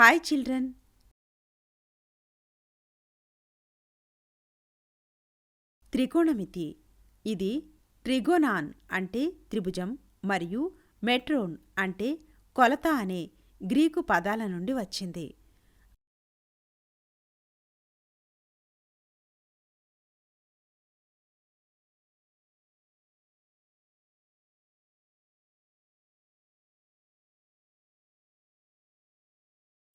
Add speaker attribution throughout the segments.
Speaker 1: Hi children. త్రికోణమితి ఇది ట్రిగోనాన్ అంటే త్రిభుజం మరియు మెట్రోన్ అంటే కొలత అనే గ్రీకు పదాల నుండి వచ్చింది.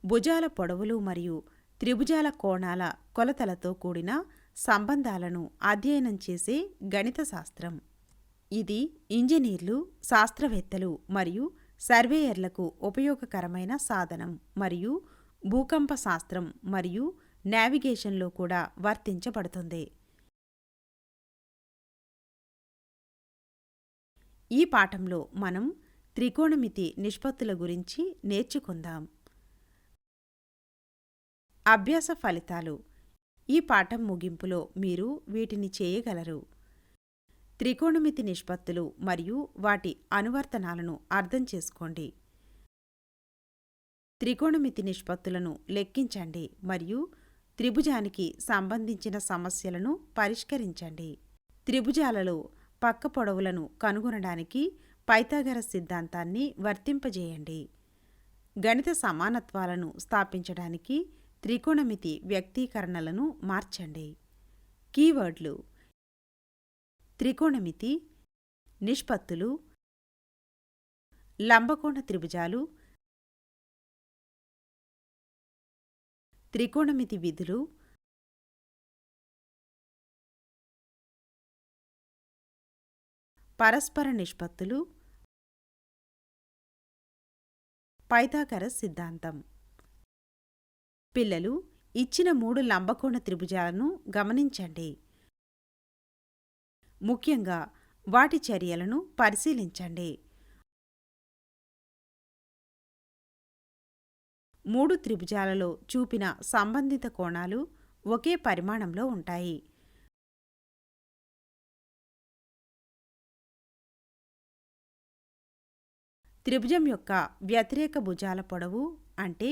Speaker 1: భుజాల పొడవులు మరియు త్రిభుజాల కోణాల కొలతలతో కూడిన సంబంధాలను అధ్యయనం చేసే గణిత శాస్త్రం. ఇది ఇంజనీర్లు, శాస్త్రవేత్తలు మరియు సర్వేయర్లకు ఉపయోగకరమైన సాధనం మరియు భూకంప శాస్త్రం మరియు నావిగేషన్లో కూడా వర్తించబడుతుంది. ఈ పాఠంలో మనం త్రికోణమితి నిష్పత్తుల గురించి నేర్చుకుందాం. అభ్యాస ఫలితాలు. ఈ పాఠం ముగింపులో మీరు వీటిని చేయగలరు. త్రికోణమితి నిష్పత్తులు మరియు వాటి అనువర్తనాలను అర్థం చేసుకోండి. త్రికోణమితి నిష్పత్తులను లెక్కించండి మరియు త్రిభుజానికి సంబంధించిన సమస్యలను పరిష్కరించండి. త్రిభుజాలలో పక్క పొడవులను కనుగొనడానికి పైథాగరస్ సిద్ధాంతాన్ని వర్తింపజేయండి. గణిత సమానత్వాలను స్థాపించడానికి త్రికోణమితి వ్యక్తీకరణలను మార్చండి. కీవర్డ్లు: త్రికోణమితి, నిష్పత్తులు, లంబకోణ త్రిభుజాలు, త్రికోణమితి విధులు, పరస్పర నిష్పత్తులు, పైథాగరస్ సిద్ధాంతం. పిల్లలు, ఇచ్చిన 3 లంబకోణ త్రిభుజాలను గమనించండి. ముఖ్యంగా వాటి చర్యలను పరిశీలించండి. 3 త్రిభుజాలలో చూపిన సంబంధిత కోణాలు ఒకే పరిమాణంలో ఉంటాయి. త్రిభుజం యొక్క వ్యతిరేక భుజాల పొడవు అంటే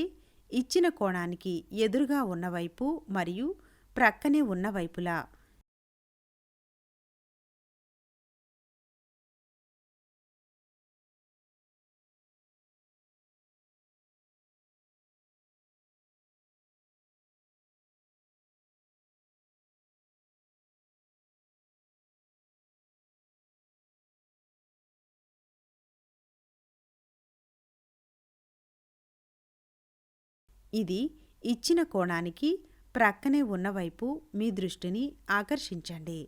Speaker 1: ఇచ్చిన కోణానికి ఎదురుగా ఉన్నవైపు మరియు ప్రక్కనే ఉన్నవైపులా. ఇది ఇచ్చిన కోణానికి ప్రక్కనే ఉన్నవైపు మీ దృష్టిని ఆకర్షించండి.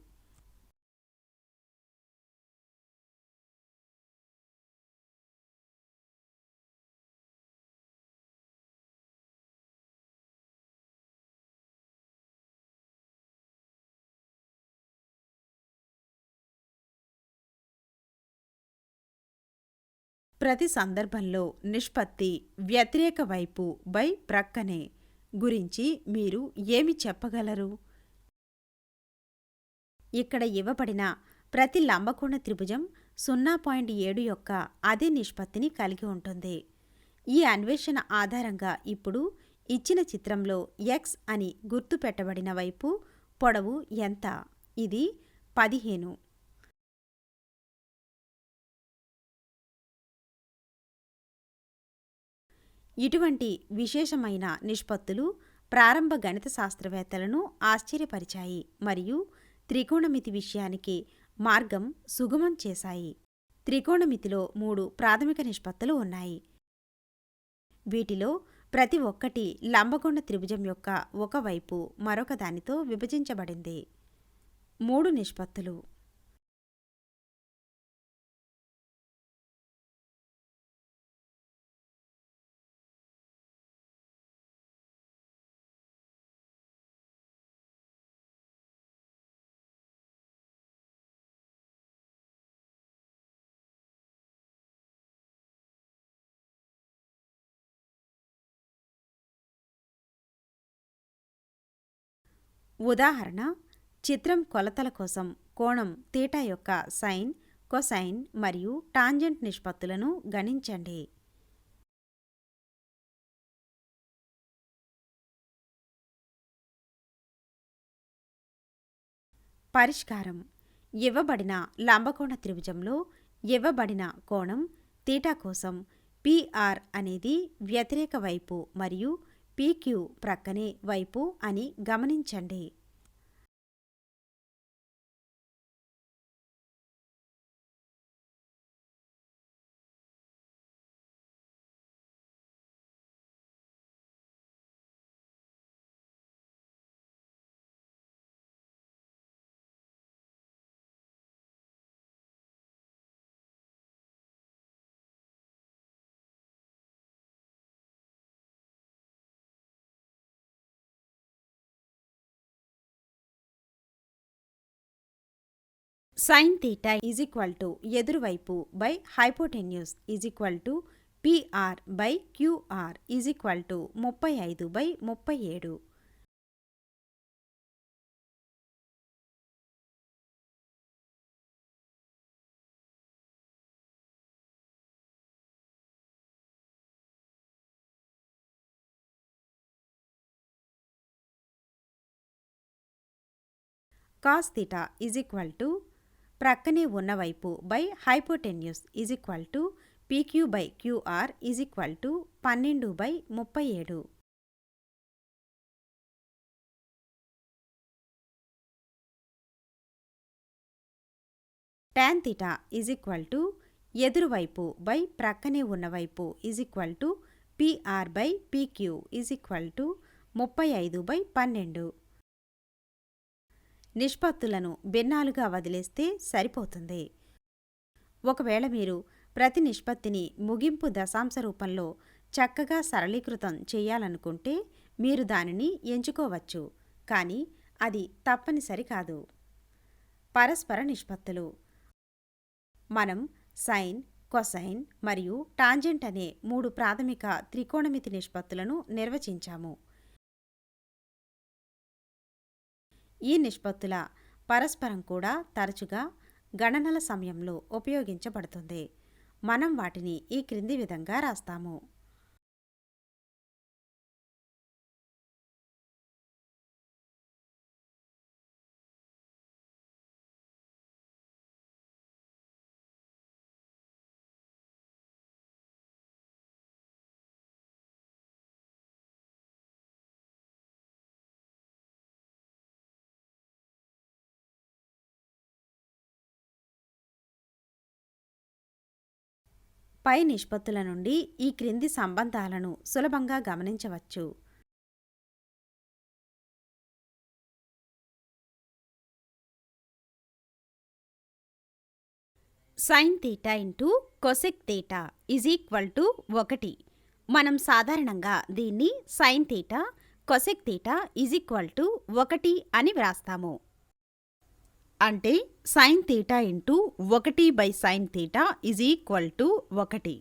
Speaker 1: ప్రతి సందర్భంలో నిష్పత్తి వ్యతిరేక వైపు బై ప్రక్కనే గురించి మీరు ఏమి చెప్పగలరు? ఇక్కడ ఇవ్వబడిన ప్రతి లంబకోణ త్రిభుజం 0.7 యొక్క అదే నిష్పత్తిని కలిగి ఉంటుంది. ఈ అన్వేషణ ఆధారంగా ఇప్పుడు ఇచ్చిన చిత్రంలో x అని గుర్తు పెట్టబడిన వైపు పొడవు ఎంత? ఇది 15. ఇటువంటి విశేషమైన నిష్పత్తులు ప్రారంభ గణిత శాస్త్రవేత్తలను ఆశ్చర్యపరిచాయి మరియు త్రికోణమితి విషయానికి మార్గం సుగమం చేశాయి. త్రికోణమితిలో 3 ప్రాథమిక నిష్పత్తులు ఉన్నాయి. వీటిలో ప్రతి ఒక్కటి లంబకోణ త్రిభుజం యొక్క ఒక వైపు మరొక దానితో విభజించబడింది. 3 నిష్పత్తులు. ఉదాహరణ: చిత్రం కొలతల కోసం కోణం తీటా యొక్క సైన్, కొసైన్ మరియు టాంజెంట్ నిష్పత్తులను గణించండి. పరిష్కారం: ఇవ్వబడిన లంబకోణ త్రిభుజంలో ఇవ్వబడిన కోణం తీటా కోసం పిఆర్ అనేది వ్యతిరేక వైపు మరియు పిక్యూ ప్రక్కనే వైపు అని గమనించండి. Sine theta is equal to ఎదురువైపు by hypotenuse is equal to PR by QR is equal to 35/37. Cos theta is equal to ప్రక్కనే ఉన్నవైపు by hypotenuse is equal to PQ by QR is equal to 12/37. Tan theta is equal to ఎదురువైపు by ప్రక్కనే ఉన్నవైపు is equal to PR by PQ is equal to 35/12. నిష్పత్తులను భిన్నాలుగా వదిలేస్తే సరిపోతుంది. ఒకవేళ మీరు ప్రతి నిష్పత్తిని ముగింపు దశాంశ రూపంలో చక్కగా సరళీకృతం చేయాలనుకుంటే మీరు దానిని ఎంచుకోవచ్చు, కానీ అది తప్పనిసరి కాదు. పరస్పర నిష్పత్తులు: మనం సైన్, కొసైన్ మరియు టాంజెంట్ అనే 3 ప్రాథమిక త్రికోణమితి నిష్పత్తులను నిర్వచించాము. ఈ నిష్పత్తుల పరస్పరం కూడా తరచుగా గణనల సమయంలో ఉపయోగించబడుతుంది. మనం వాటిని ఈ క్రింది విధంగా రాస్తాము. పై నిష్పత్తుల నుండి ఈ క్రింది సంబంధాలను సులభంగా గమనించవచ్చు. Sine theta into cosec theta is equal to 1. మనం సాధారణంగా దీన్ని sine theta cosec theta is equal to 1 అని వ్రాస్తాము. అంటే సైన్ తీటా ఇంటూ 1/సైన్ తీటా ఈజ్ ఈక్వల్ టు 1.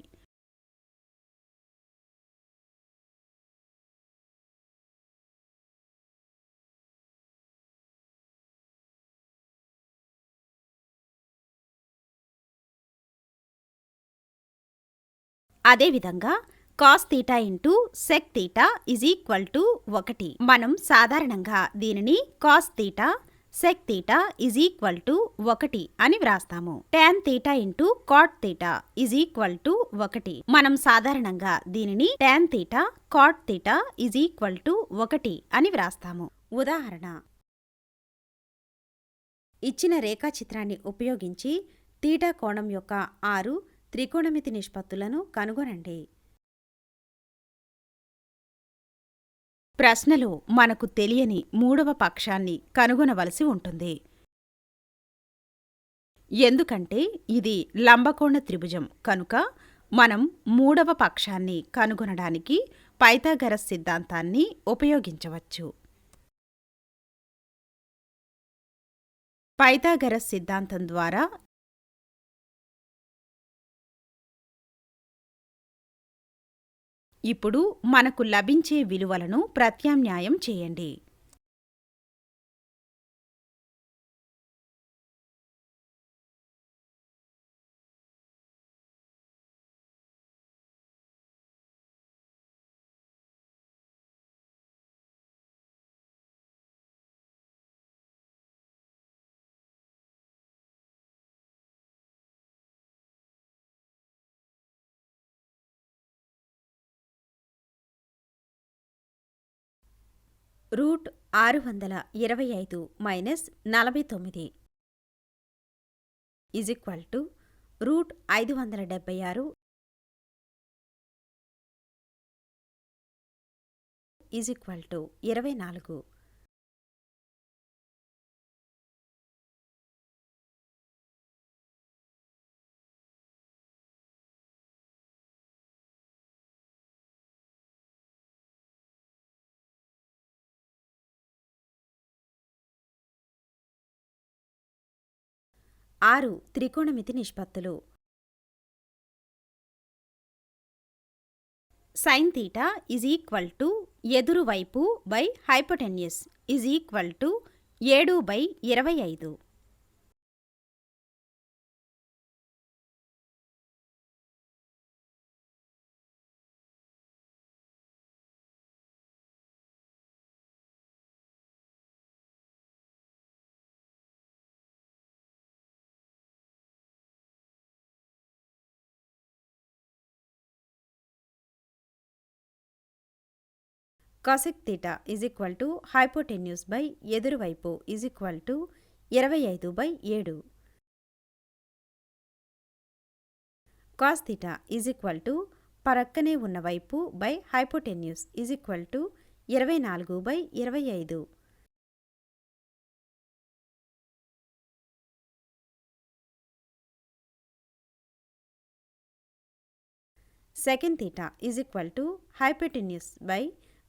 Speaker 1: అదేవిధంగా cos theta into sec theta is equal to 1. మనం సాధారణంగా దీనిని cos theta sec theta is equal to 1 అని వ్రాస్తాము. Tan theta into cot theta is equal to 1. మనం సాధారణంగా దీనిని tan theta cot theta is equal to 1 అని వ్రాస్తాము. ఉదాహరణ: ఇచ్చిన రేఖాచిత్రాన్ని ఉపయోగించి తీటా కోణం యొక్క 6 త్రికోణమితి నిష్పత్తులను కనుగొనండి. ప్రశ్నలో మనకు తెలియని మూడవ పక్షాన్ని కనుగొనవలసి ఉంటుంది. ఎందుకంటే ఇది లంబకోణ త్రిభుజం కనుక మనం మూడవ పక్షాన్ని కనుగొనడానికి పైథాగరస్ సిద్ధాంతాన్ని ఉపయోగించవచ్చు. పైథాగరస్ సిద్ధాంతం ద్వారా ఇప్పుడు మనకు లభించే విలువలను ప్రత్యామ్నాయం చేయండి. Root 625 minus 49 is equal to root 576 is equal to 24. ఆరు త్రికోణమితి నిష్పత్తులు. Sine theta is equal to ఎదురు వైపు by hypotenuse is equal to 7/25. Cosec theta is equal to hypotenuse by ఎదురువైపు is equal to 25/7. Cos theta is equal to పరక్కనే ఉన్న వైపు by hypotenuse is equal to 24/25. Second theta is equal to hypotenuse by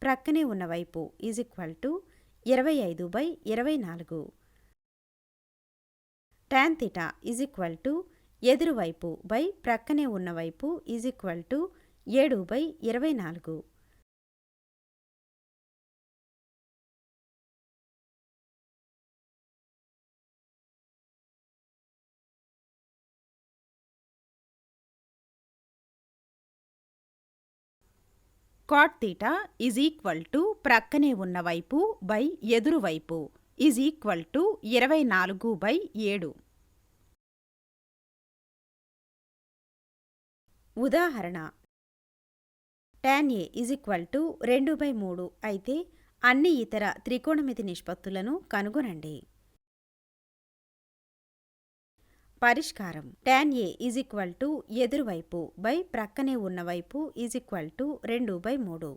Speaker 1: ప్రక్కనే ఉన్న వైపు is equal to 25/24. Tan theta is equal to ఎదురువైపు by ప్రక్కనే ఉన్న వైపు is equal to 7/24. Cot theta is equal to ప్రక్కనే ఉన్న వైపు బై ఎదురువైపు ఈజ్ ఈక్వల్ టు 24/7. ఉదాహరణ tan A is equal to 2/3 అయితే అన్ని ఇతర త్రికోణమితి నిష్పత్తులను కనుగొనండి. పరిష్కారం tan A is equal to ఎదురువైపు బై ప్రక్కనే ఉన్న వైపు ఈజ్ ఈక్వల్ టు 2/3.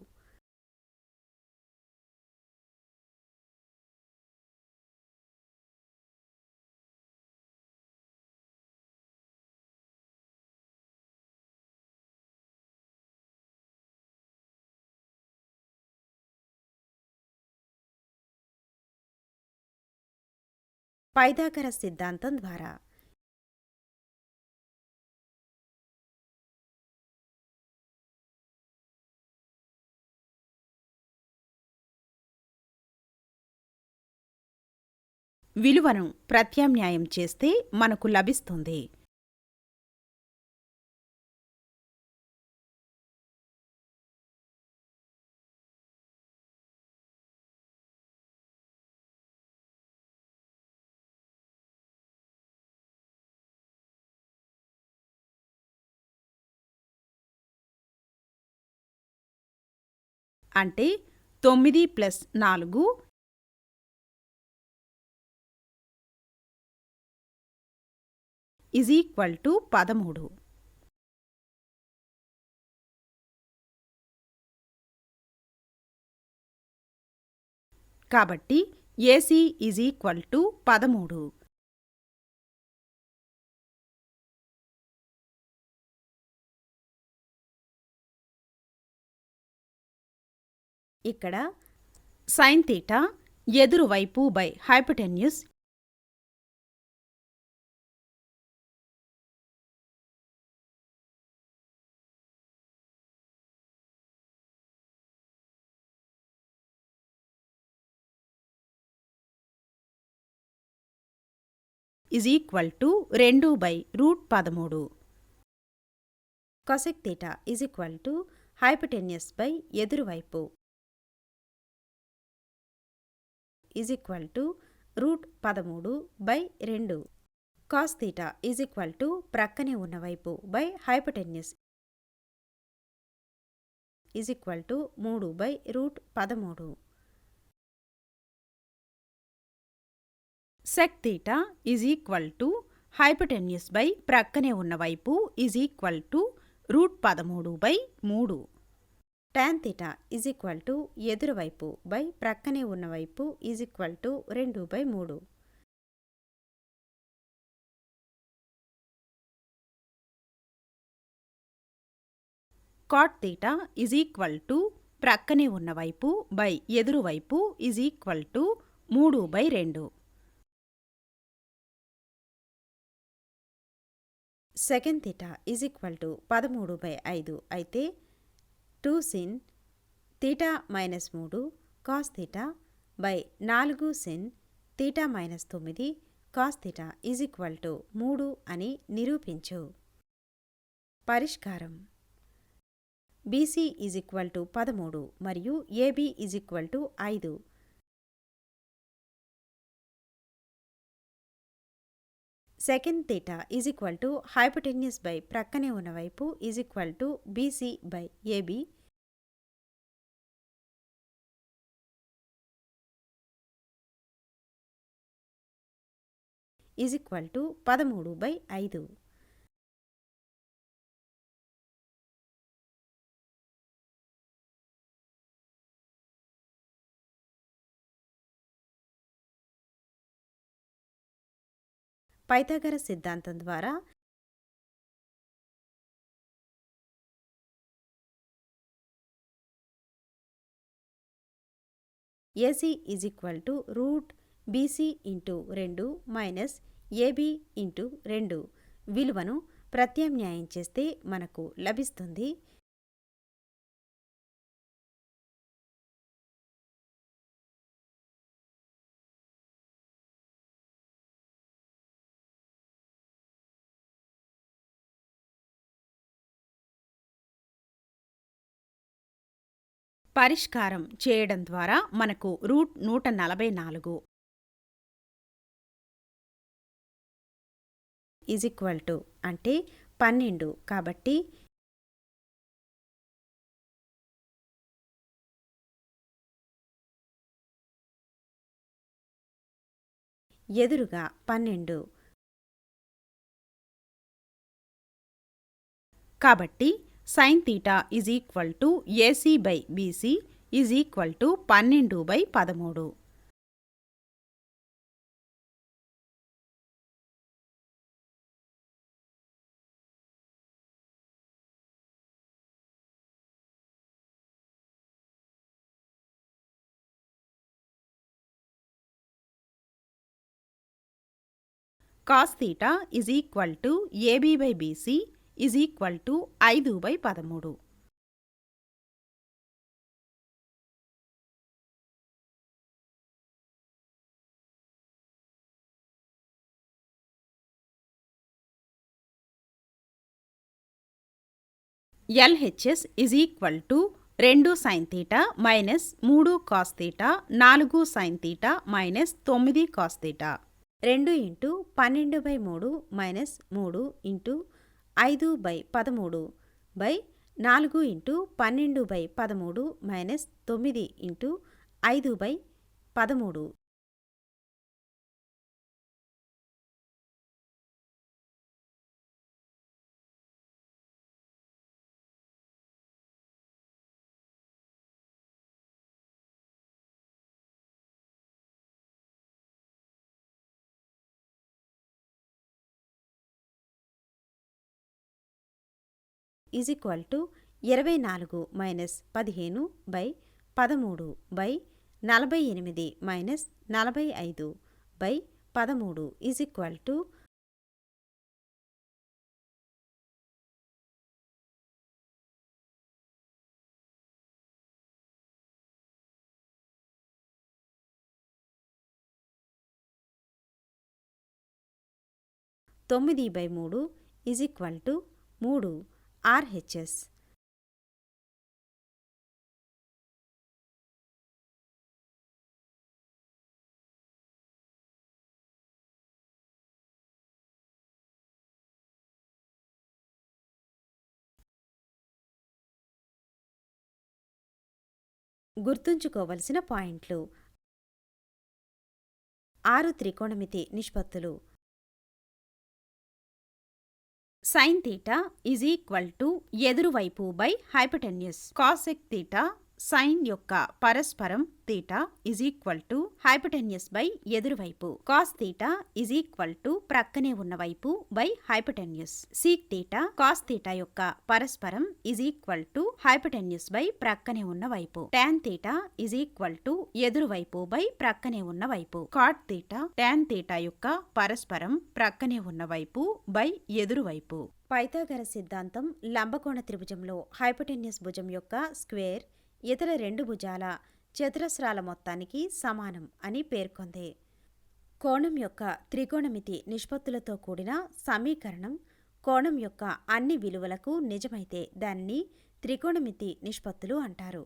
Speaker 1: పైథాగరస్ సిద్ధాంతం ద్వారా విలువను ప్రత్యామ్నాయం చేస్తే మనకు లభిస్తుంది. అంటే 9 + 4 ఈజ్ ఈక్వల్ టు 13. కాబట్టి ఏసీ ఈజ్ ఈక్వల్ టు 13. ఇక్కడ సైన్ తీటా ఎదురువైపు by hypotenuse is equal to 2/13. Cosec theta is equal to hypotenuse by ఎదురువైపు is equal to √13/2. Cos theta is equal to ప్రక్కనే ఉన్న వైపు by hypotenuse is equal to 3/√13. Sec theta is equal to hypotenuse by ప్రక్కనే ఉన్న వైపు is equal to √13/3. Tan theta is equal to ఎదురువైపు by ప్రక్కనే ఉన్న వైపు is equal to 2/3. Cot theta is equal to ప్రక్కనే ఉన్న వైపు బై ఎదురువైపు is equal to 3/2. Second theta is equal to 13/5 అయితే 2 sin theta minus 3 cos theta by 4 sin theta minus 9 cos theta is equal to 3 అని నిరూపించు. పరిష్కారం BC is equal to 13 మరియు AB is equal to 5. Second theta is equal to hypotenuse by ప్రక్కనే ఉన్న వైపు is equal to BC by AB is equal to 13/5. Pythagoras సిద్ధాంతం ద్వారా AC is equal to √BC into 2 minus AB into 2 విలువను ప్రత్యామ్నాయం చేస్తే మనకు లభిస్తుంది. పరిష్కారం చేయడం ద్వారా మనకు √144 ఈజ్ ఈక్వల్ టు అంటే 12 కాబట్టి ఎదురుగా 12 కాబట్టి sin theta is equal to AC by BC is equal to 12/13. Cos theta is equal to AB by BC is equal to 5/13. LHS is equal to 2 sin theta minus 3 cos theta 4 sin theta minus 9 cos theta 2 into 12/3 minus 3 into 5/13 by 4 into 12/13 minus 9 into 5/13. Is equal to 24 minus 15 by 13 by 48 minus 45 by 13 is equal to 9/3 is equal to 3 RHS. గుర్తుంచుకోవలసిన పాయింట్లు 6 త్రికోణమితి నిష్పత్తులు. Sine theta is equal to ఎదురువైపు by hypotenuse. Cosec theta sine యొక్క పరస్పరం theta is equal to hypotenuse by ఎదురువైపు. Cos theta is equal to ప్రక్కనే ఉన్న వైపు by hypotenuse. Sec theta cos theta యొక్క పరస్పరం is equal to hypotenuse by ప్రక్కనే ఉన్న వైపు. Tan theta is equal to ఎదురువైపు బై ప్రక్కనే ఉన్న వైపు. కాట్ తీటా టాన్ తీటా యొక్క పరస్పరం ప్రక్కనే ఉన్న వైపు బై ఎదురువైపు. పైథాగరస్ సిద్ధాంతం లంబకోణ త్రిభుజంలో హైపోటెన్యూస్ భుజం యొక్క స్క్వేర్ ఇతర రెండు భుజాల చతురస్రాల మొత్తానికి సమానం అని పేర్కొంది. కోణం యొక్క త్రికోణమితి నిష్పత్తులతో కూడిన సమీకరణం కోణం యొక్క అన్ని విలువలకు నిజమైతే దానిని త్రికోణమితి నిష్పత్తులు అంటారు.